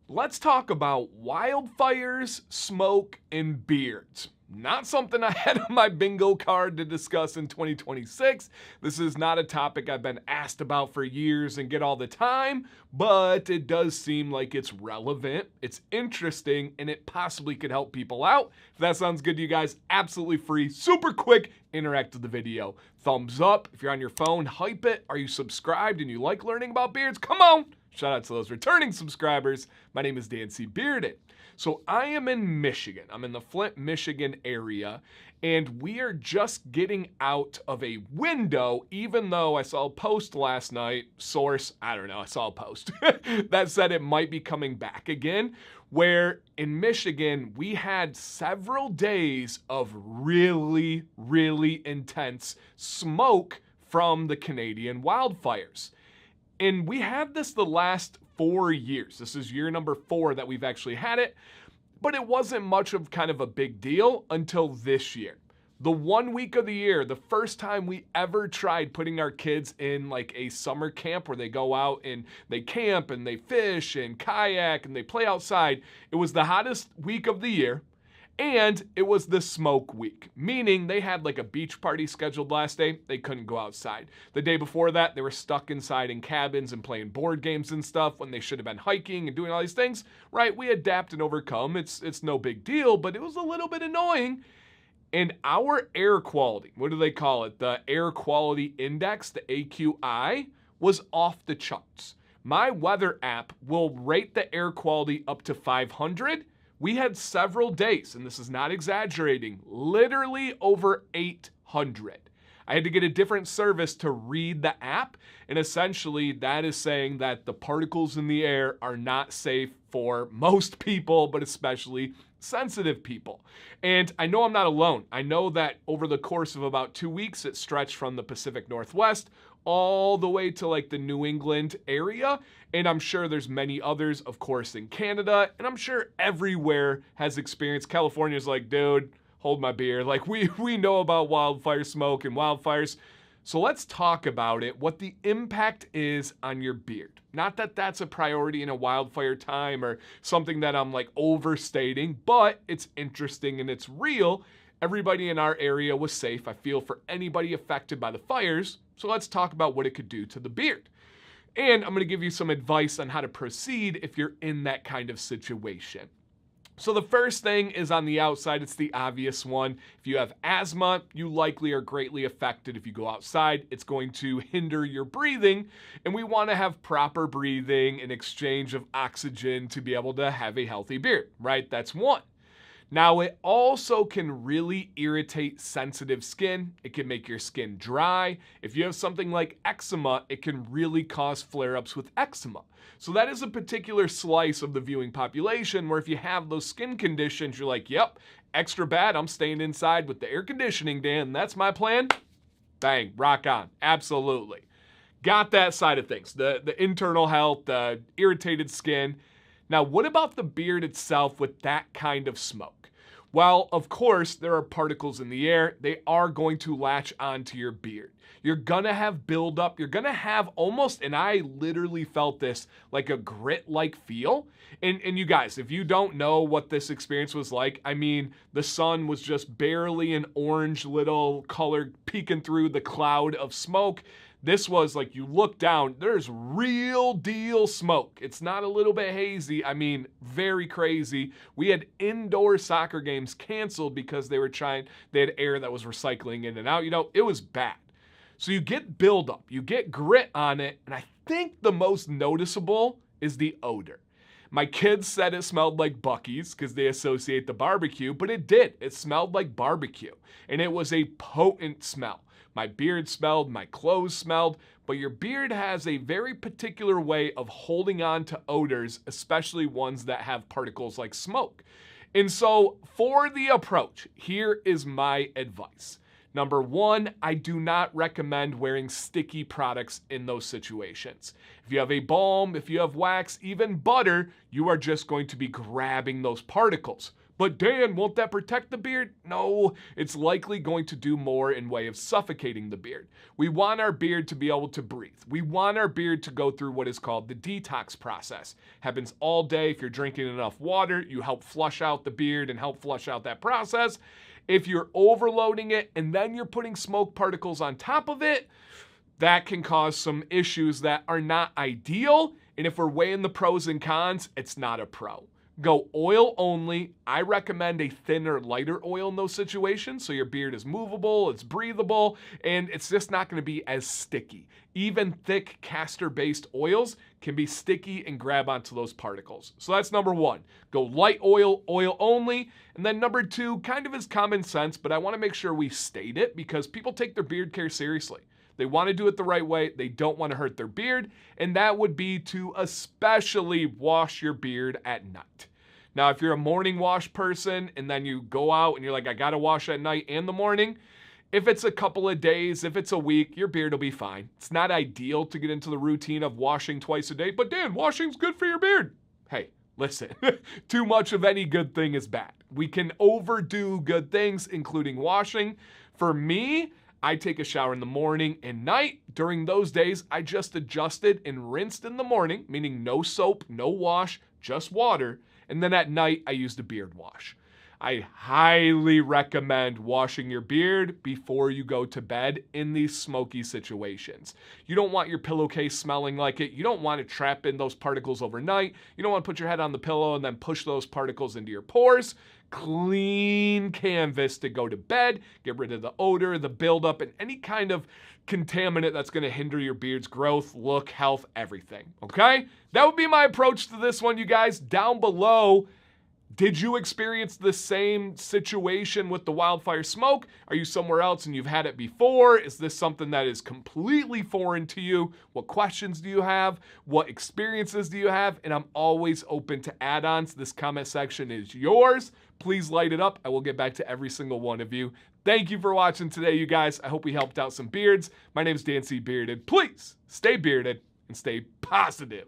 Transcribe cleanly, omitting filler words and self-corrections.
Let's talk about wildfires, smoke, and beards. Not something I had on my bingo card to discuss in 2026. This is not a topic I've been asked about for years and get all the time, but it does seem like it's relevant, it's interesting, and it possibly could help people out. If that sounds good to you guys, absolutely free, super quick, interact with the video. Thumbs up. If you're on your phone, hype it. Are you subscribed and you like learning about beards? Come on. Shout out to those returning subscribers. My name is Dan C. Bearded. So I am in Michigan. I'm in the Flint, Michigan area, and we are just getting out of a window, even though I saw a post last night, source, I don't know, I saw a post that said it might be coming back again, where in Michigan, we had several days of really, really intense smoke from the Canadian wildfires. And we had this the last 4 years. This is year number 4 that we've actually had it, but it wasn't much of kind of a big deal until this year. The 1 week of the year, the first time we ever tried putting our kids in like a summer camp where they go out and they camp and they fish and kayak and they play outside. It was the hottest week of the year. And it was the smoke week, meaning they had like a beach party scheduled last day. They couldn't go outside. The day before that, they were stuck inside in cabins and playing board games and stuff when they should have been hiking and doing all these things, right? We adapt and overcome. It's no big deal, but it was a little bit annoying. And our air quality, what do they call it? The air quality index, the AQI, was off the charts. My weather app will rate the air quality up to 500. We had several days, and this is not exaggerating, literally over 800. I had to get a different service to read the app, and essentially that is saying that the particles in the air are not safe for most people, but especially sensitive people. And I know I'm not alone. I know that over the course of about 2 weeks, it stretched from the Pacific Northwest all the way to like the New England area. And I'm sure there's many others, of course, in Canada. And I'm sure everywhere has experienced. California's like, dude, hold my beer. Like we know about wildfire smoke and wildfires. So let's talk about it, what the impact is on your beard. Not that that's a priority in a wildfire time or something that I'm like overstating, but it's interesting and it's real. Everybody in our area was safe. I feel for anybody affected by the fires. So let's talk about what it could do to the beard. And I'm going to give you some advice on how to proceed if you're in that kind of situation. So the first thing is on the outside. It's the obvious one. If you have asthma, you likely are greatly affected if you go outside. It's going to hinder your breathing, and we want to have proper breathing and exchange of oxygen to be able to have a healthy beard, right? That's one. Now, it also can really irritate sensitive skin. It can make your skin dry. If you have something like eczema, it can really cause flare-ups with eczema. So that is a particular slice of the viewing population where if you have those skin conditions, you're like, yep, extra bad, I'm staying inside with the air conditioning, Dan. That's my plan. Bang, rock on. Absolutely. Got that side of things, the internal health, the irritated skin. Now, what about the beard itself with that kind of smoke? Well, of course, there are particles in the air. They are going to latch onto your beard. You're gonna have buildup. You're gonna have almost, and I literally felt this, like a grit-like feel. And you guys, if you don't know what this experience was like, I mean, the sun was just barely an orange little color peeking through the cloud of smoke. This was like you look down, there's real deal smoke. It's not a little bit hazy. I mean, very crazy. We had indoor soccer games canceled because they had air that was recycling in and out. You know, it was bad. So you get buildup, you get grit on it, and I think the most noticeable is the odor. My kids said it smelled like Buc-ee's because they associate the barbecue, but it did. It smelled like barbecue, and it was a potent smell. My beard smelled, my clothes smelled, but your beard has a very particular way of holding on to odors, especially ones that have particles like smoke. And so for the approach, here is my advice. Number one, I do not recommend wearing sticky products in those situations. If you have a balm, if you have wax, even butter, you are just going to be grabbing those particles. But Dan, won't that protect the beard? No, it's likely going to do more in way of suffocating the beard. We want our beard to be able to breathe. We want our beard to go through what is called the detox process. Happens all day. If you're drinking enough water, you help flush out the beard and help flush out that process. If you're overloading it and then you're putting smoke particles on top of it, that can cause some issues that are not ideal. And if we're weighing the pros and cons, it's not a pro. Go oil only. I recommend a thinner, lighter oil in those situations so your beard is movable, it's breathable, and it's just not going to be as sticky. Even thick castor-based oils can be sticky and grab onto those particles. So that's number one. Go light oil, oil only. And then number two, kind of is common sense, but I want to make sure we state it because people take their beard care seriously. They want to do it the right way. They don't want to hurt their beard. And that would be to especially wash your beard at night. Now, if you're a morning wash person and then you go out and you're like, I got to wash at night and the morning, if it's a couple of days, if it's a week, your beard will be fine. It's not ideal to get into the routine of washing twice a day, but Dan, washing's good for your beard. Hey, listen, too much of any good thing is bad. We can overdo good things, including washing. For me, I take a shower in the morning and night. During those days, I just adjusted and rinsed in the morning, meaning no soap, no wash, just water. And then at night, I used a beard wash. I highly recommend washing your beard before you go to bed in these smoky situations. You don't want your pillowcase smelling like it. You don't want to trap in those particles overnight. You don't want to put your head on the pillow and then push those particles into your pores. Clean canvas to go to bed. Get rid of the odor, the buildup, and any kind of contaminant that's going to hinder your beard's growth, look, health, everything. Okay? That would be my approach to this one, you guys. Down below, did you experience the same situation with the wildfire smoke? Are you somewhere else and you've had it before? Is this something that is completely foreign to you? What questions do you have? What experiences do you have? And I'm always open to add-ons. This comment section is yours. Please light it up. I will get back to every single one of you. Thank you for watching today, you guys. I hope we helped out some beards. My name is Dan C. Bearded. Please stay bearded and stay positive.